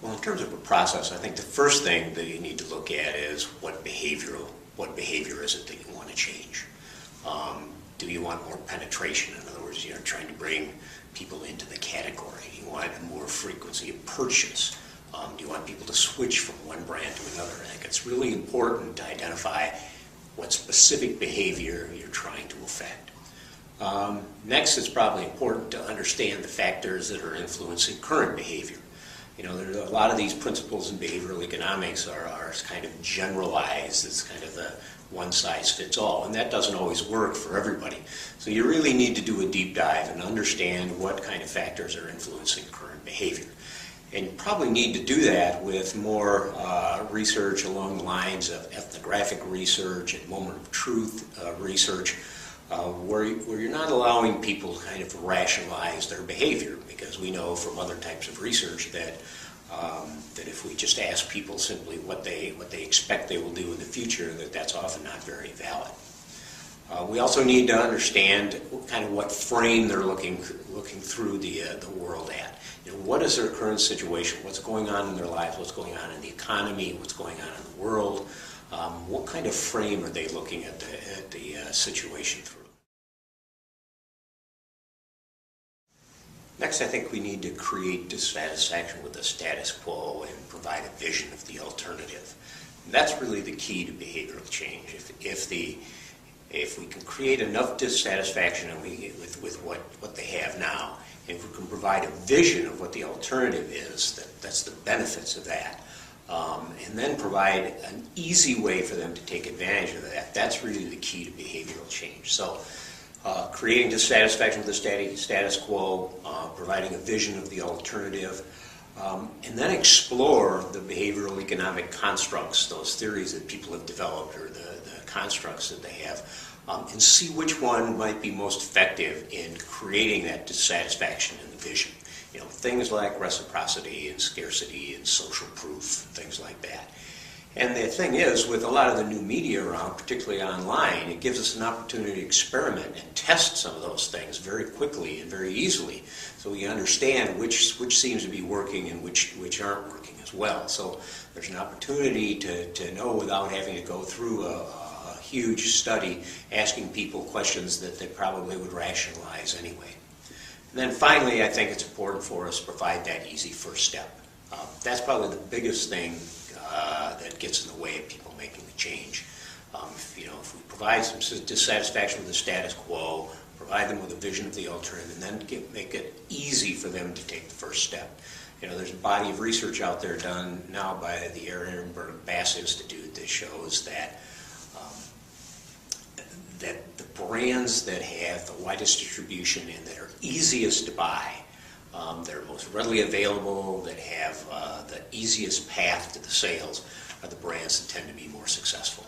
Well, in terms of a process, I think the first thing that you need to look at is what behavior is it that you want to change. Do you want more penetration? In other words, you're trying to bring people into the category. You want more frequency of purchase. Do you want people to switch from one brand to another? I think it's really important to identify what specific behavior you're trying to affect. Next, it's probably important to understand the factors that are influencing current behavior. You know, there are a lot of these principles in behavioral economics are kind of generalized. It's kind of a one-size-fits-all, and that doesn't always work for everybody. So you really need to do a deep dive and understand what kind of factors are influencing current behavior. And you probably need to do that with more research along the lines of ethnographic research and moment of truth research, where you're not allowing people to kind of rationalize their behavior, because we know from other types of research that if we just ask people simply what they expect they will do in the future, that's often not very valid. We also need to understand kind of what frame they're looking through the world at. You know, what is their current situation? What's going on in their lives? What's going on in the economy? What's going on in the world? What kind of frame are they looking at the situation through? Next, I think we need to create dissatisfaction with the status quo and provide a vision of the alternative. And that's really the key to behavioral change. If we can create enough dissatisfaction with what they have now, and if we can provide a vision of what the alternative is, that's the benefits of that, and then provide an easy way for them to take advantage of that, that's really the key to behavioral change. So creating dissatisfaction with the status quo, providing a vision of the alternative, and then explore the behavioral economic constructs, those theories that people have developed, or the constructs that they have, and see which one might be most effective in creating that dissatisfaction in the vision. You know, things like reciprocity and scarcity and social proof, things like that. And the thing is, with a lot of the new media around, particularly online, it gives us an opportunity to experiment and test some of those things very quickly and very easily, so we understand which seems to be working and which aren't working as well. So there's an opportunity to know without having to go through a huge study asking people questions that they probably would rationalize anyway. And then finally, I think it's important for us to provide that easy first step. That's probably the biggest thing that gets in the way of people making the change. If we provide some dissatisfaction with the status quo, provide them with a vision of the alternative, and then make it easy for them to take the first step. You know, there's a body of research out there done now by the Ehrenberg Bass Institute that shows that the brands that have the widest distribution and that are easiest to buy, that are most readily available, that have the easiest path to the sales, are the brands that tend to be more successful.